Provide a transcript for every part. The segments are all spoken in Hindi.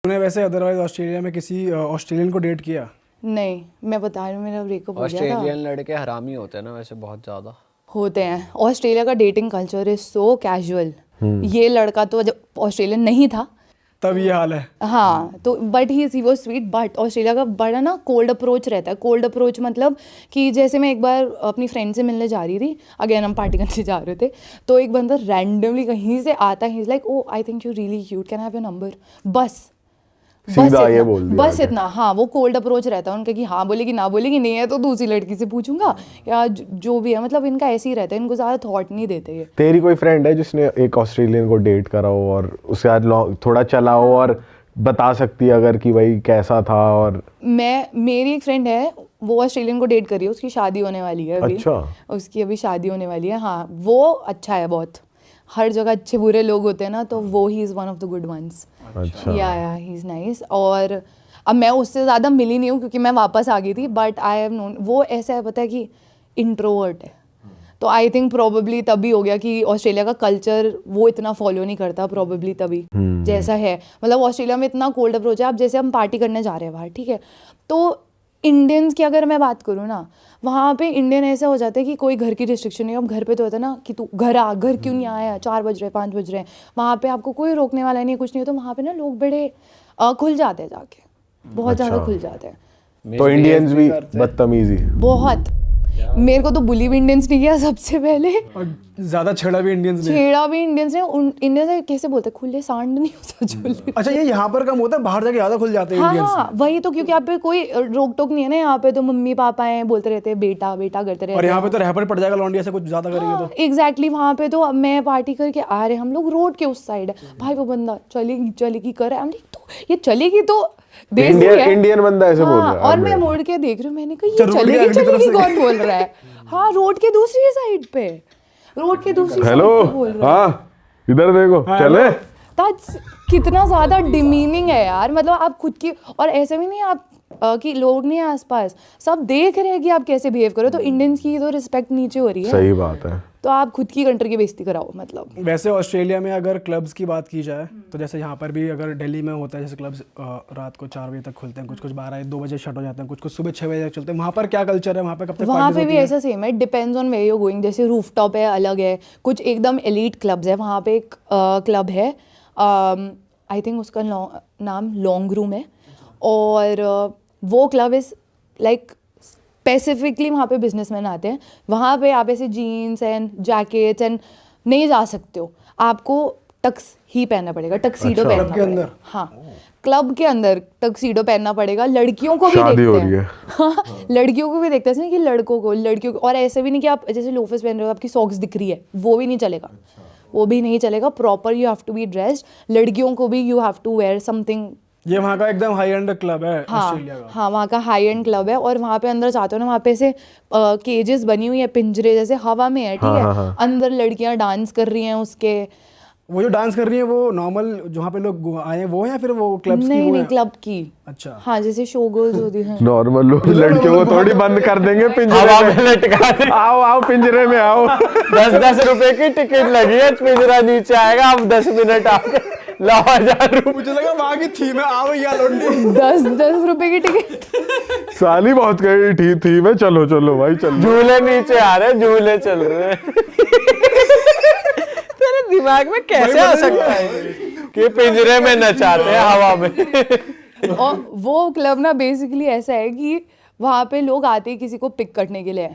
तूने वैसे अदरवाइज ऑस्ट्रेलिया में किसी ऑस्ट्रेलियन को डेट किया? नहीं, मैं बता रही हूँ, मेरा ब्रेकअप हो गया था। ऑस्ट्रेलियन लड़के हरामी होते हैं ना वैसे बहुत ज्यादा होते हैं। ऑस्ट्रेलिया का dating culture is so casual. ये लड़का तो जब ऑस्ट्रेलियन नहीं था तब ये हाल है। हाँ, तो but he was sweet. But Australia का बड़ा ना कोल्ड अप्रोच रहता है। कोल्ड अप्रोच मतलब कि जैसे मैं एक बार अपनी फ्रेंड से मिलने जा रही थी, अगेन हम पार्टी करने जा रहे थे, तो एक बंदा रैंडमली कहीं से आता है, he is like oh I think you really cute, can I have your number. सीधा ये बोल दिया बस इतना। हाँ, वो कोल्ड अप्रोच रहता है उनका कि हाँ बोलेगी, ना बोलेगी, नहीं है तो दूसरी लड़की से पूछूंगा या जो भी है, मतलब इनका ऐसे ही रहता है, इनको ज़्यादा थॉट नहीं देते ये। तेरी कोई फ्रेंड है जिसने एक ऑस्ट्रेलियन को डेट करा हो और उसके साथ थोड़ा चला हो और बता सकती है अगर कि भाई कैसा था? और मेरी एक फ्रेंड है, वो ऑस्ट्रेलियन को डेट करी है, उसकी शादी होने वाली है अभी। अच्छा, उसकी अभी शादी होने वाली है। हाँ, वो अच्छा है बहुत। हर जगह अच्छे बुरे लोग होते हैं ना, तो वो ही is one of the good ones. अच्छा। या ही इज़ नाइस। और अब मैं उससे ज़्यादा मिली नहीं हूँ क्योंकि मैं वापस आ गई थी, बट आई हैव नोन वो ऐसा है, पता है कि इंट्रोवर्ट है, तो आई थिंक प्रोबेबली तभी हो गया कि ऑस्ट्रेलिया का कल्चर वो इतना फॉलो नहीं करता, प्रोबेबली तभी जैसा है। मतलब ऑस्ट्रेलिया में इतना कोल्ड अप्रोच है। अब जैसे हम पार्टी करने जा रहे हैं बाहर, ठीक है, तो इंडियंस की अगर मैं बात करूँ ना, वहाँ पे इंडियन ऐसा हो जाता है कि कोई घर की रिस्ट्रिक्शन नहीं है। अब घर पे तो होता है ना कि तू घर आ, घर क्यों नहीं आया, 4 बज रहे 5 बज रहे हैं, वहाँ पे आपको कोई रोकने वाला नहीं है, कुछ नहीं है। तो वहाँ पे ना लोग बड़े खुल जाते हैं, जाके बहुत ज़्यादा खुल जाते हैं। तो इंडियंस भी बदतमीजी बहुत। मेरे को तो बुली भी इंडियंस नहीं किया सबसे पहले, और ज्यादा छेड़ा भी इंडियंस ने। छेड़ा भी इंडियंस ने। इंडियंस से कैसे बोलते हैं, खुले सांड नहीं होता जो। अच्छा, ये यहाँ पर कम होता है, बाहर जाके ज्यादा खुल जाते हैं हाँ इंडियंस। हाँ, वही तो, क्योंकि यहाँ पे कोई रोक टोक नहीं है ना। यहाँ पे तो मम्मी पापा हैं, बोलते रहते हैं बेटा बेटा करते रहते हैं। और यहाँ पे तो रहपर पड़ जाएगा लौंडिया से कुछ ज्यादा करेंगे तो। एग्जैक्टली। वहाँ पे तो मैं पार्टी करके आ रहे, हम लोग रोड के उस साइड है, भाई वो बंदा चलेगी चलेगी कर रहा है, तो ये चलेगी तो देसी है। इंडियन बंदा ऐसे बोल रहा है। और मैं मुड़ के देख रही हूँ, मैंने कहा ये रोड के चलेगी आगे की तरफ चलेगी से। कौन बोल रहा है? हाँ, रोड के दूसरी साइड पे, रोड के दूसरी साइड हेलो, पे बोल रहा है। हाँ इधर देखो, चले। That's कितना ज्यादा डिमीनिंग है यार। मतलब आप खुद की, और ऐसे भी नहीं आप कि लोग नहीं है आसपास, सब देख रहे हैं कि आप कैसे बिहेव करो, तो इंडियंस की तो रिस्पेक्ट नीचे हो रही है। सही बात है। तो आप खुद की कंट्री की बेइज्जती कराओ मतलब। वैसे ऑस्ट्रेलिया में अगर क्लब्स की बात की जाए तो जैसे यहाँ पर भी अगर दिल्ली में होता है, जैसे क्लब्स रात को 4 बजे तक खुलते हैं, कुछ कुछ 12-2 बजे शट हो जाते हैं, कुछ कुछ सुबह 6 बजे तक चलते हैं। वहाँ पर क्या कल्चर है? वहाँ पर कब तक वहाँ पार्टीज पे होती भी हैं? ऐसा सेम है, depends on where you going. जैसे रूफटॉप है, अलग है, कुछ एकदम एलीट क्लब्स है। वहाँ पे एक क्लब है, आई थिंक उसका नाम लॉन्ग रूम है, और वो क्लब इज़ लाइक स्पेसिफिकली वहाँ पे बिजनेसमैन आते हैं। वहाँ पे आप ऐसे जीन्स एंड जैकेट्स एंड नहीं जा सकते हो, आपको टक्स ही पहनना पड़ेगा, टक्सीडो पहनना क्लब के पड़ेगा। अंदर? हाँ, क्लब के अंदर टक्सीडो पहनना पड़ेगा। लड़कियों को भी शादी हो देखते रही हैं। है। हाँ, लड़कियों को भी देखते हैं, ऐसे नहीं कि लड़कियों को। और ऐसे भी नहीं कि आप जैसे लोफर्स पहन रहे हो, आपकी सॉक्स दिख रही है, वो भी नहीं चलेगा। वो भी नहीं चलेगा। Proper you have to be dressed. लड़कियों को भी you have to wear something. ये वहाँ का एकदम हाई एंड क्लब है हाँ ऑस्ट्रेलिया का। हाँ, वहाँ का हाई एंड क्लब है। और वहाँ पे अंदर जाते हो ना, वहाँ पे ऐसे केजेस बनी हुई है, पिंजरे जैसे, हवा में है, ठीक है। अंदर लड़कियाँ डांस कर रही हैं उसके। वो जो डांस कर रही है वो नॉर्मल जहाँ पे लोग आए हैं वो है या फिर वो क्लब्स की? नहीं वो नहीं, है? क्लब की। अच्छा। हाँ, जैसे शो गर्ल्स होती हैं। नॉर्मल लोग लड़कियों को थोड़ी बंद कर देंगे पिंजरे में लटका दे। आओ आओ पिंजरे में आओ। 10-10 रुपए की टिकट लगी है, पिंजरा नीचे आएगा, अब 10 मिनट आपके लाओ 1000 रुपए। मुझे लगा वहाँ की थीम है, आओ या लौंडी। 10 रुपए की टिकट। साली बहुत गई थी मैं, चलो चलो भाई चलो। झूले नीचे आ रहे, झूले चल रहे तेरे दिमाग में कैसे आ सकता है कि पिंजरे में नचाते हैं हवा में? और वो क्लब ना बेसिकली ऐसा है कि वहाँ पे लोग आते हैं किसी को पिक करने के लिए।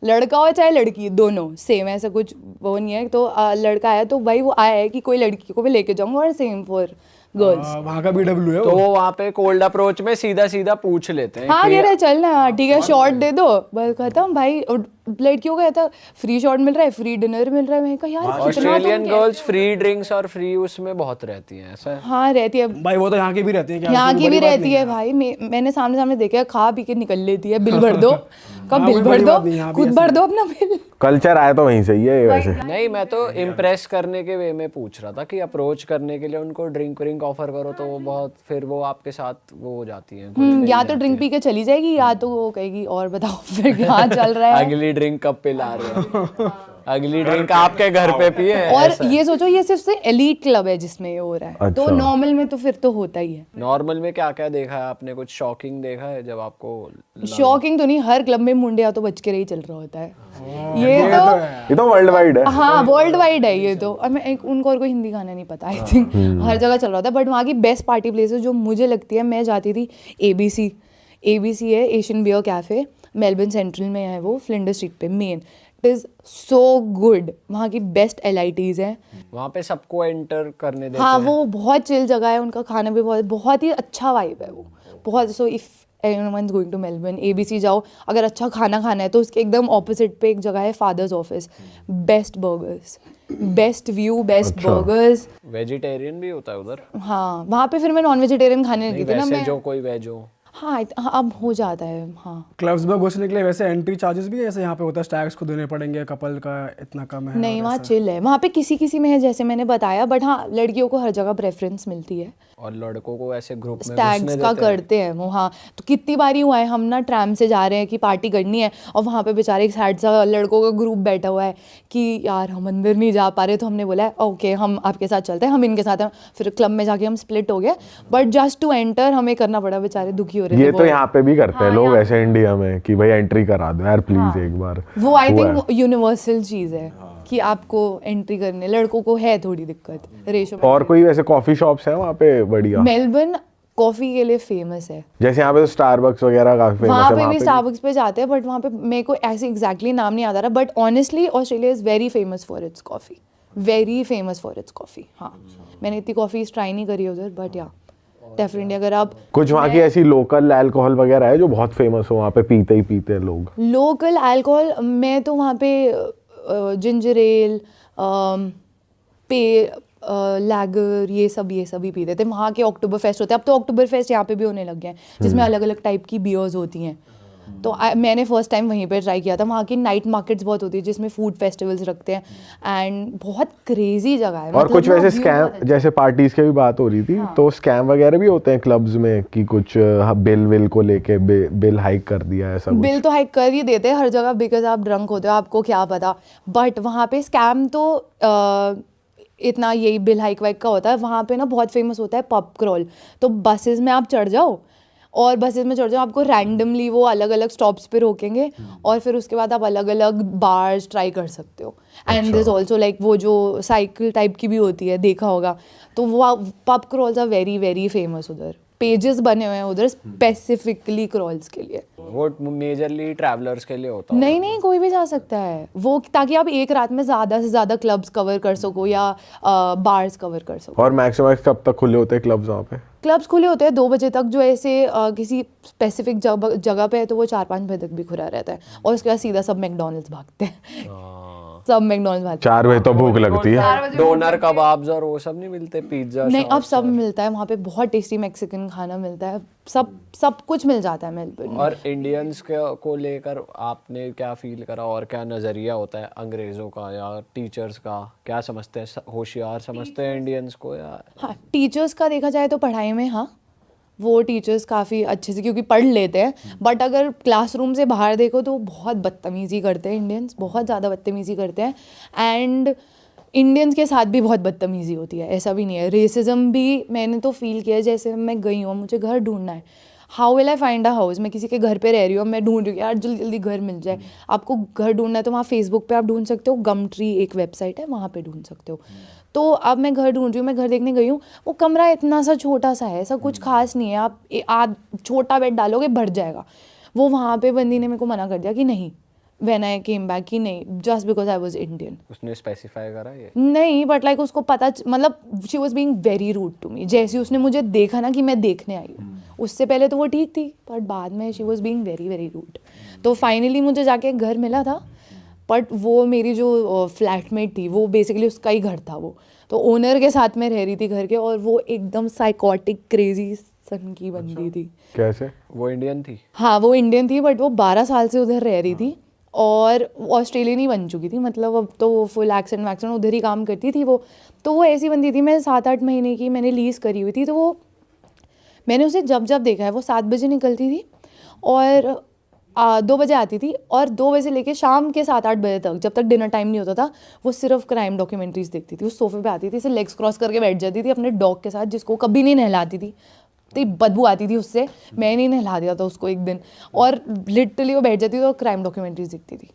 लड़का हो चाहे लड़की, दोनों सेम, ऐसा कुछ वो नहीं है। तो लड़का आया तो भाई वो आया है कि कोई लड़की को भी लेके जाऊंगा, और सेम फॉर गर्ल्स। वहाँ का BW है तो वो। वो वहाँ पे कोल्ड अप्रोच में सीधा सीधा पूछ लेते हैं हाँ, कि कह रहे चल ना, ठीक है, शॉर्ट दे दो, बस खत्म भाई। और लड़कियों का था फ्री शॉट मिल रहा है, फ्री डिनर मिल रहा है। मैं कहा यार कितना ऑस्ट्रेलियन गर्ल्स फ्री ड्रिंक्स और फ्री उसमें बहुत रहती हैं, ऐसा है? हाँ, रहती है। भाई वो तो यहाँ की भी रहती है क्या? यहाँ कोई की भी बड़ी बात रहती नहीं है भाई। मैंने सामने सामने देखा है, खा पी के निकल लेती है, बिल भर दो। कब हाँ, बिल कोई भर बड़ी दो, बात नहीं, यहाँ भी खुद ऐसे भर दो अपना बिल। कल्चर आया तो वहीं से ही है वैसे। नहीं, मैं तो इम्प्रेस करने के वे में पूछ रहा था कि अप्रोच करने के लिए उनको ड्रिंक व्रिंक ऑफर करो तो वो बहुत, फिर वो आपके साथ वो हो जाती है। या तो ड्रिंक पी के चली जाएगी, या तो वो कहेगी और बताओ फिर क्या चल रहा है। अगली ड्रिंक कब पिला रहे हो? अगली ड्रिंक आपके घर पे पिए और ये सोचो ये सिर्फ से एलीट क्लब है जिसमें ये हो रहा है, तो अच्छा। नॉर्मल में तो फिर तो होता ही है। नॉर्मल में क्या क्या देखा है आपने? कुछ शॉकिंग देखा है जब आपको शॉकिंग तो नहीं, हर क्लब में मुंडिया तो बच के रही चल रहा होता है, ये तो वर्ल्ड वाइड है। हाँ वर्ल्ड वाइड है ये तो। और मैं उनको और कोई हिंदी गाना नहीं पता, आई थिंक हर जगह चल रहा था। बट वहाँ की बेस्ट पार्टी प्लेसेस जो मुझे लगती है, मैं जाती थी ABC है, Asian beer cafe, Melbourne Central में है वो, फ्लिंडर स्ट्रीट पे main. It is so good, वहाँ की बेस्ट LITs हैं। वहाँ पे सबको एंटर करने देते हाँ हैं? वो बहुत चिल जगह है, उनका खाना भी बहुत ही अच्छा वाइब है वो, बहुत। So if anyone is going to Melbourne, ABC जाओ। अगर अच्छा खाना खाना है तो उसके एकदम ऑपोजिट पे एक जगह है Father's Office, best burgers, best view, best burgers. Vegetarian भी होता है उधर? हाँ वहाँ पे फिर मैं नॉन वेजिटेरियन खाने लगी थी ना वैसे मैं। जो कोई वेज हो? हाँ अब हो जाता है। हाँ क्लब्स में घुसने के लिए वैसे एंट्री चार्जेस भी जैसे यहाँ पे होता है, टैक्स को देने पड़ेंगे, कपल का इतना कम है? नहीं वहाँ चिल है, वहाँ पे किसी में है जैसे मैंने बताया, बट हाँ लड़कियों को हर जगह प्रेफरेंस मिलती है। और लड़कों को ऐसे ग्रुप में टैग्स घुसने का देते हैं? करते हैं वो। हाँ तो कितनी बारी हुआ है, हम ना ट्रैम से जा रहे हैं कि पार्टी करनी है, और वहाँ पे बेचारे एक साइड सा लड़कों का ग्रुप बैठा हुआ है कि यार हम अंदर नहीं जा पा रहे, तो हमने बोला है ओके हम आपके साथ चलते हैं, हम इनके साथ हैं। फिर क्लब में जाके हम स्प्लिट हो गए, बट जस्ट टू एंटर हमें करना पड़ा, बेचारे दुखी हो रहे थे ये तो बहुत। यहाँ पे भी करते हैं लोग ऐसे इंडिया में कि भाई एंट्री करा दो यार प्लीज एक बार। वो आई हुआ है। थिंक यूनिवर्सल चीज़ है कि आपको एंट्री करने, लड़कों को है थोड़ी दिक्कत रेशो। और कोई वैसे कॉफी शॉप्स है वहाँ पे बढ़िया? मेलबर्न कॉफ़ी के लिए फेमस है, जैसे यहाँ पे तो स्टारबक्स वगैरह काफी फेमस वहाँ है। पे भी स्टारबक्स पे जाते हैं, बट वहाँ पे मेरे को ऐसे एग्जैक्टली नाम नहीं याद आ रहा। But honestly Australia is very famous for its coffee, very famous for its coffee. हाँ मैंने इतनी कॉफ़ी ट्राई नहीं करी उधर, बट या डेफिनेटली अगर आप कुछ वहाँ की ऐसी लोकल अल्कोहल वगैरह है जो बहुत फेमस हो, वहाँ पे पीते ही पीते हैं लोग? लोकल अल्कोहल, मैं तो वहाँ पे जिंजर एल, पे लैगर, ये सब ही पीते थे। वहाँ के अक्टूबर फेस्ट होते हैं, अब तो अक्टूबर फेस्ट यहाँ पे भी होने लग गए हैं, जिसमें अलग अलग टाइप की बियर्स होती हैं। तो मैंने फर्स्ट टाइम वहीं पे ट्राई किया था। वहाँ की नाइट मार्केट्स बहुत होती है जिसमें फूड फेस्टिवल्स रखते हैं, एंड बहुत क्रेजी जगह है। और कुछ ना वैसे view बहुत स्कैम, जैसे पार्टीज की भी बात हो रही थी, तो स्कैम वगैरह भी होते हैं क्लब्स में कि कुछ बिल को लेके बिल हाइक कर दिया ऐसा कुछ? बिल तो हाइक कर ही देते हैं हर जगह, बिकॉज आप ड्रंक होते हो, आपको क्या पता। बट वहाँ पे स्कैम तो इतना यही बिल हाइक वाइक का होता है। वहाँ पे ना बहुत फेमस होता है पब क्रॉल। तो बसेस में आप चढ़ जाओ, और बसेस में चढ़ जाओ, आपको रैंडमली वो अलग अलग स्टॉप्स पे रोकेंगे, और फिर उसके बाद आप अलग अलग बार्स ट्राई कर सकते हो। एंड दिस ऑल्सो लाइक वो जो साइकिल टाइप की भी होती है, देखा होगा, तो वो pub crawls are very very famous उधर। पेजेस बने हुए हैं उधर स्पेसिफिकली क्रॉल्स के लिए। वो मेजरली ट्रैवलर्स के लिए होता है? नहीं कोई भी जा सकता है वो, ताकि आप एक रात में ज़्यादा से ज़्यादा क्लब्स कवर कर सको या बार्स कवर कर सको। और मैक्सिमम कब तक खुले होते हैं क्लब्स वहाँ पे? क्लब्स खुले होते हैं 2 बजे तक, जो ऐसे किसी स्पेसिफिक जगह पे है तो वो 4-5 बजे तक भी खुला रहता है, और उसके बाद सीधा सब मैकडॉनल्ड्स भागते हैं। सब मैकडॉनल्ड्स भागते 4 बजे तो भूख लगती है। डोनर कबाब्स और वो सब नहीं मिलते? पिज्जा? हैं। नहीं अब सब मिलता है वहाँ पे, बहुत टेस्टी मैक्सिकन खाना मिलता है, सब कुछ मिल जाता है मेलबर्न में। और इंडियंस को लेकर आपने क्या फील करा, और क्या नज़रिया होता है अंग्रेज़ों का या टीचर्स का? क्या समझते हैं, होशियार समझते हैं इंडियंस को या? हाँ टीचर्स का देखा जाए तो पढ़ाई में, हाँ वो टीचर्स काफ़ी अच्छे से क्योंकि पढ़ लेते हैं, बट अगर क्लासरूम से बाहर देखो तो बहुत बदतमीज़ी करते हैं इंडियंस, बहुत ज़्यादा बदतमीज़ी करते हैं। एंड इंडियंस के साथ भी बहुत बदतमीज़ी होती है, ऐसा भी नहीं है। रेसिज्म भी मैंने तो फील किया, जैसे मैं गई हूँ, मुझे घर ढूंढना है, how will I find a house? मैं किसी के घर पे रह रही हूँ, मैं ढूंढ रही हूँ यार जल्दी जल्दी घर मिल जाए। आपको घर ढूंढना है तो वहाँ फेसबुक पे आप ढूंढ सकते हो, गम ट्री एक वेबसाइट है, वहाँ पे ढूंढ सकते हो। तो अब मैं घर ढूंढ रही हूँ, मैं घर देखने गई हूँ, वो कमरा इतना सा छोटा सा है, ऐसा कुछ खास नहीं है, आप छोटा बेड डालोगे भर जाएगा। वो वहाँ पे बंदी ने मेरे को मना कर दिया कि नहीं, व्हेन आई केम बैक कि नहीं, just because I was Indian. उसने स्पेसिफाई करा ये? नहीं बट लाइक उसको पता, मतलब she was being very rude to me. जैसे उसने मुझे देखा ना कि मैं देखने आई हूँ, उससे पहले तो वो ठीक थी, बट बाद में she was being very very rude. तो फाइनली मुझे जाके एक घर मिला था, बट वो मेरी जो फ्लैटमेट थी वो बेसिकली उसका ही घर था, वो तो ओनर के साथ में रह रही थी घर के, और वो एकदम साइकोटिक क्रेजी सन की बंदी थी। कैसे? वो इंडियन थी? हाँ वो इंडियन थी, बट वो 12 साल से उधर रह रही थी, और ऑस्ट्रेलियन ही बन चुकी थी, मतलब अब तो वो फुल एक्सेंट वैक्सेंट उधर ही काम करती थी वो। तो वो ऐसी बंदी थी, मैं 7-8 महीने की मैंने लीज़ करी हुई थी, तो वो मैंने उसे जब जब देखा है, वो 7 बजे निकलती थी और 2 बजे आती थी और 2 बजे से लेके शाम के 7-8 बजे तक, जब तक डिनर टाइम नहीं होता था, वो सिर्फ क्राइम डॉक्यूमेंट्रीज देखती थी। उस सोफे पे आती थी, ऐसे लेग्स क्रॉस करके बैठ जाती थी अपने डॉग के साथ, जिसको कभी नहीं नहलाती थी, तो बदबू आती थी उससे, मैं नहीं नहला दिया था उसको एक दिन, और लिटरली वो बैठ जाती थी और क्राइम डॉक्यूमेंट्रीज देखती थी।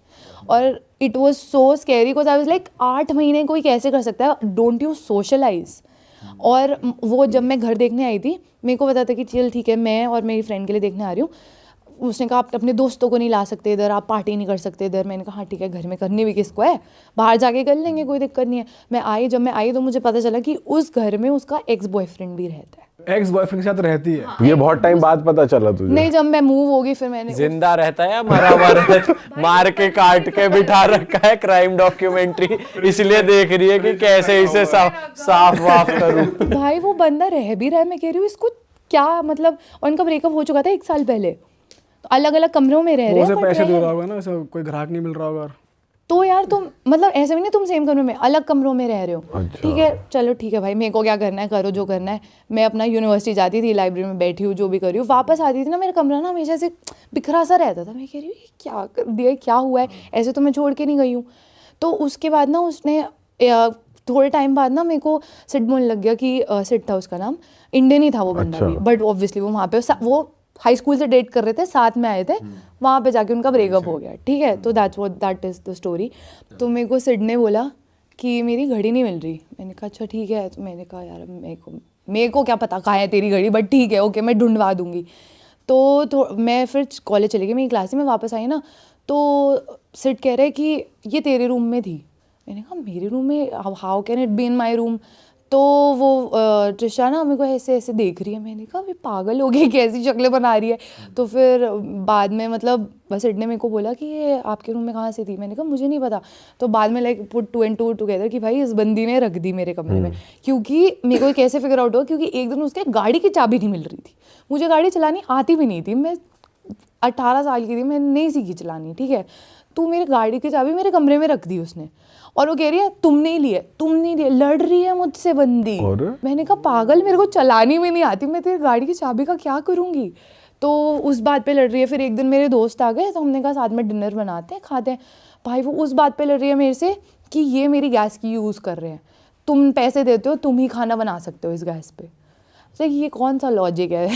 और it was so scary because I was like 8 महीने कोई कैसे कर सकता है, डोंट यू सोशलाइज। और वो जब मैं घर देखने आई थी, मेरे को पता था कि चल ठीक है, मैं और मेरी फ्रेंड के लिए देखने आ रही हूँ। उसने कहा आप अपने दोस्तों को नहीं ला सकते इधर, आप पार्टी नहीं कर सकते इधर। मैंने कहा हाँ ठीक है, घर में करनी भी किसको है, बाहर जाके कर लेंगे, कोई दिक्कत नहीं है। जब मैं आई तो मुझे पता चला कि उस घर में उसका एक्स बॉयफ्रेंड भी रहता है। एक्स बॉयफ्रेंड के साथ रहती है? ये बहुत टाइम बाद पता चला तुझे? नहीं, जब मैं मूव होगी फिर मैंने जिंदा रहता है या मरा हुआ रहता है? मार के काट के बिठा रखा है, क्राइम डॉक्यूमेंट्री इसलिए देख रही है कि कैसे इसे साफ वाफ करूं। भाई वो बंदा रह भी रहा है, मैं कह रही हूँ इसको क्या मतलब। और इनका ब्रेकअप हो चुका था 1 साल पहले, तो अलग अलग कमरों में रह रहे वो हैं उसे but पैसे रह- दे रहा होगा ना, ऐसा कोई ग्राहक नहीं मिल रहा होगा। तो यार तुम मतलब ऐसे भी नहीं तुम सेम कमरे में, अलग कमरों में रह रहे हो। अच्छा। ठीक है, चलो ठीक है भाई, मेरे को क्या करना है, करो जो करना है। मैं अपना यूनिवर्सिटी जाती थी, लाइब्रेरी में बैठी हूँ, जो भी कर रही हूँ, वापस आती थी ना, मेरा कमरा ना हमेशा से बिखरा सा रहता था। मैं कह रही हूँ ये क्या कर दिया, क्या हुआ है, ऐसे तो मैं छोड़ के नहीं गई हूँ। तो उसके बाद ना उसने थोड़े टाइम बाद ना मेरे को सिड बोलने लग गया कि सिड था उसका नाम, इंडियन ही था वो बंदा भी, बट ऑब्वियसली वो वहाँ पे वो हाई स्कूल से डेट कर रहे थे, साथ में आए थे, वहाँ पे जाके उनका ब्रेकअप हो गया। ठीक है, तो दैट इज़ द स्टोरी। तो मेरे को सिड ने बोला कि मेरी घड़ी नहीं मिल रही। मैंने कहा अच्छा ठीक है। तो मैंने कहा यार मेरे को क्या पता कहाँ है तेरी घड़ी, बट ठीक है ओके, मैं ढूंढवा दूंगी। तो मैं फिर कॉलेज चली गई, मेरी क्लास में वापस आई ना, तो सिड कह रहे कि ये तेरे रूम में थी। मैंने कहा मेरे रूम में, how can it be in my room. तो वो ट्रिशा ना मेरे को ऐसे ऐसे देख रही है। मैंने कहा अभी पागल हो गई, कैसी शक्लें बना रही है। तो फिर बाद में मतलब बस सिड ने मेरे को बोला कि ये आपके रूम में कहाँ से थी। मैंने कहा मुझे नहीं पता। तो बाद में लाइक पुट 2 and 2 टुगेदर कि भाई इस बंदी ने रख दी मेरे कमरे में, क्योंकि मेरे को कैसे फिगर आउट हुआ, क्योंकि एक दिन उसके गाड़ी की चाबी नहीं मिल रही थी। मुझे गाड़ी चलानी आती भी नहीं थी, मैं 18 साल की थी, मैंने नहीं सीखी चलानी। ठीक है, तो मेरी गाड़ी की चाबी मेरे कमरे में रख दी उसने, और वो कह रही है तुम नहीं लिए, लड़ रही है मुझसे बंदी। मैंने कहा पागल, मेरे को चलानी भी नहीं आती, मैं तेरी गाड़ी की चाबी का क्या करूँगी। तो उस बात पे लड़ रही है। फिर एक दिन मेरे दोस्त आ गए, तो हमने कहा साथ में डिनर बनाते हैं, खाते हैं। भाई वो उस बात पे लड़ रही है मेरे से कि ये मेरी गैस की यूज़ कर रहे हैं, तुम पैसे देते हो, तुम ही खाना बना सकते हो इस गैस पे। तो ये कौन सा लॉजिक है।